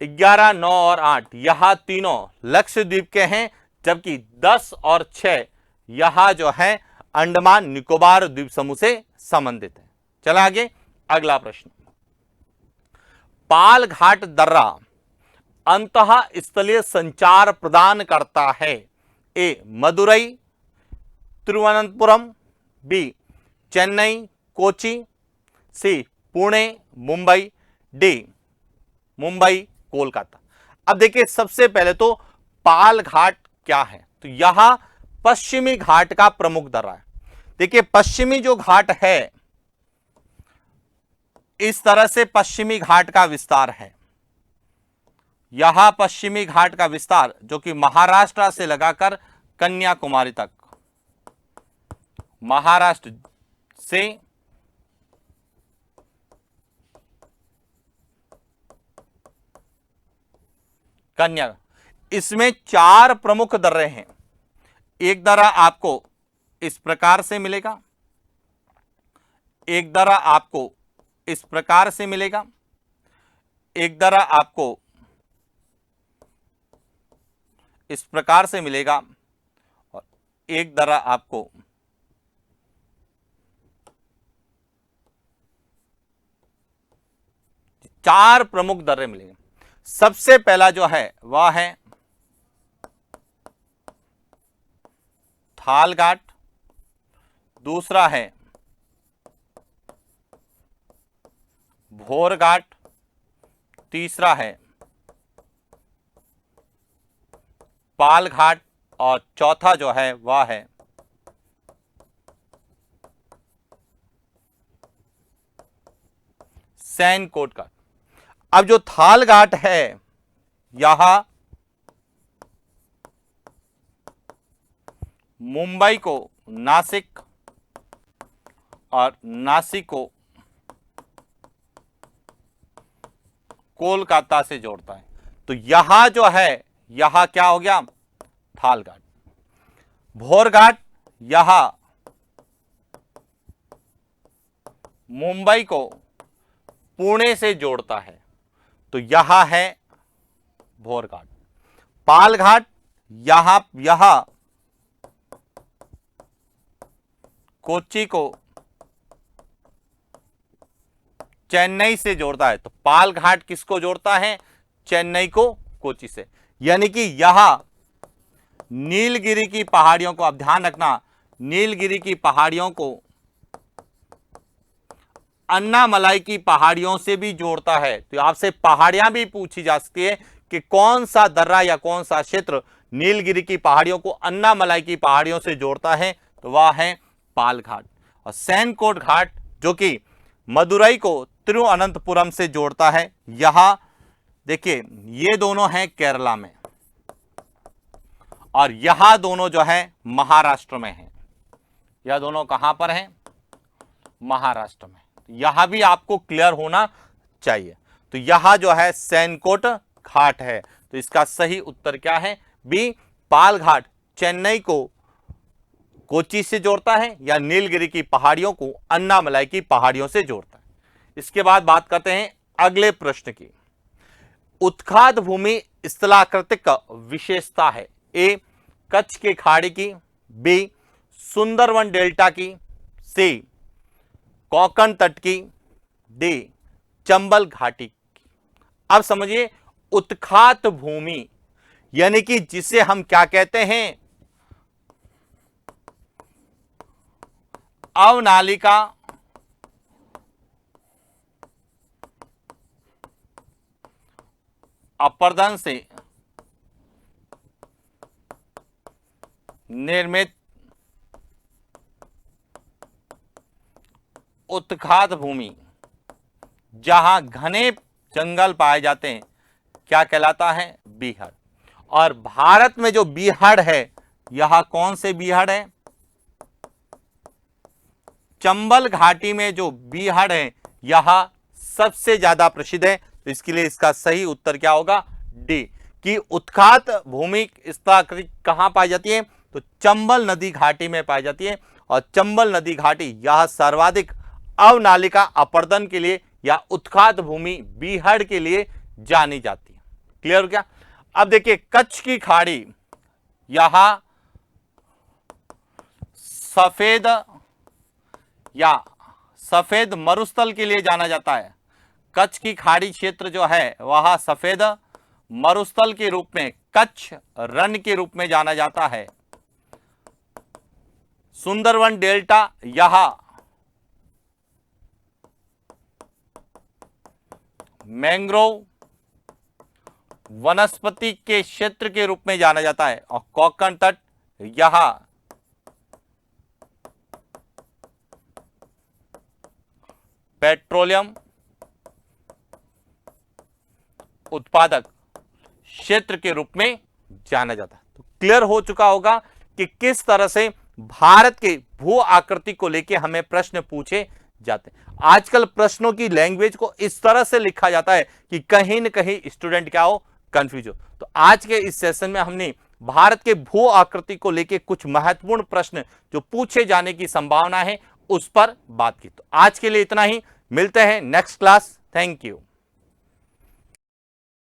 11, 9 और 8 यह तीनों लक्षद्वीप के हैं, जबकि 10 और 6 यह जो है अंडमान निकोबार द्वीप समूह से संबंधित है। चला आगे, अगला प्रश्न। पाल घाट दर्रा अंतः स्थलीय संचार प्रदान करता है। ए मदुरई, तिरुवनंतपुरम, बी चेन्नई, कोची, सी पुणे, मुंबई, डी मुंबई, कोलकाता। अब देखिए सबसे पहले तो पाल घाट क्या है, तो यह पश्चिमी घाट का प्रमुख दर्रा है। देखिए पश्चिमी जो घाट है, इस तरह से पश्चिमी घाट का विस्तार है। यह पश्चिमी घाट का विस्तार जो कि महाराष्ट्र से लगाकर कन्याकुमारी तक, महाराष्ट्र से कन्या, इसमें 4 प्रमुख दर्रे हैं। एक दर्रा आपको इस प्रकार से मिलेगा, एक दर्रा आपको इस प्रकार से मिलेगा, एक दर्रा आपको इस प्रकार से मिलेगा, और एक दर्रा आपको चार प्रमुख दर्रे मिलेंगे। सबसे पहला जो है वह है थाल घाट, दूसरा है भोर घाट, तीसरा है पाल घाट, और चौथा जो है वह है सैनकोट घाट। अब जो थाल घाट है यह मुंबई को नासिक और नासिक को कोलकाता से जोड़ता है। तो यहां जो है यहां क्या हो गया, थाल घाट। भोर घाट यहां मुंबई को पुणे से जोड़ता है, तो यहां है भोर घाट। पाल घाट यहां कोच्चि को चेन्नई से जोड़ता है, तो पाल घाट किसको जोड़ता है, चेन्नई को कोच्चि से। यानी कि यहां नीलगिरी की पहाड़ियों को, अब ध्यान रखना, नीलगिरी की पहाड़ियों को अन्नामलाई की पहाड़ियों से भी जोड़ता है। तो आपसे पहाड़ियां भी पूछी जा सकती है कि कौन सा दर्रा या कौन सा क्षेत्र नीलगिरी की पहाड़ियों को अन्नामलाई की पहाड़ियों से जोड़ता है, तो वह है पाल घाट। और सैनकोट घाट जो कि मदुरई को तिरुवनंतपुरम से जोड़ता है, यहां देखिए ये दोनों हैं केरला में और यहां दोनों जो है महाराष्ट्र में है। यह दोनों कहां पर हैं? महाराष्ट्र में। यहां भी आपको क्लियर होना चाहिए। तो यहां जो है सैनकोट घाट है। तो इसका सही उत्तर क्या है? बी, पाल घाट चेन्नई को कोच्चि से जोड़ता है या नीलगिरी की पहाड़ियों को अन्नामलाई की पहाड़ियों से जोड़ता है। इसके बाद बात करते हैं अगले प्रश्न की। उत्खात भूमि स्थलाकृतिक विशेषता है। ए, कच्छ के खाड़ी की, बी, सुंदरवन डेल्टा की, सी, कोंकण तट की, डी, चंबल घाटी की। अब समझिए उत्खात भूमि यानी कि जिसे हम क्या कहते हैं? अवनालिका अपरदन से निर्मित उत्खात भूमि जहां घने जंगल पाए जाते हैं क्या कहलाता है? बीहड़। और भारत में जो बीहड़ है, यह कौन से बीहड़ है? चंबल घाटी में जो बीहड़ है यह सबसे ज्यादा प्रसिद्ध है। तो इसके लिए इसका सही उत्तर क्या होगा? डी, कि उत्खात भूमि स्थलाकृति कहां पाई जाती है? तो चंबल नदी घाटी में पाई जाती है। और चंबल नदी घाटी यह सर्वाधिक अवनालिका अपरदन के लिए या उत्खात भूमि बीहड़ के लिए जानी जाती है। क्लियर हो गया? अब देखिए कच्छ की खाड़ी यहां सफेद या सफेद मरुस्थल के लिए जाना जाता है। कच्छ की खाड़ी क्षेत्र जो है वह सफेद मरुस्थल के रूप में, कच्छ रण के रूप में जाना जाता है। सुंदरवन डेल्टा यह मैंग्रोव वनस्पति के क्षेत्र के रूप में जाना जाता है। और कोंकण तट यह पेट्रोलियम उत्पादक क्षेत्र के रूप में जाना जाता है। तो क्लियर हो चुका होगा कि किस तरह से भारत के भू आकृति को लेकर हमें प्रश्न पूछे जाते हैं। आजकल प्रश्नों की लैंग्वेज को इस तरह से लिखा जाता है कि कहीं न कहीं स्टूडेंट क्या हो? कंफ्यूज हो। तो आज के इस सेशन में हमने भारत के भू आकृति को लेकर कुछ महत्वपूर्ण प्रश्न जो पूछे जाने की संभावना है उस पर बात की। तो आज के लिए इतना ही, मिलते हैं नेक्स्ट क्लास। Thank you.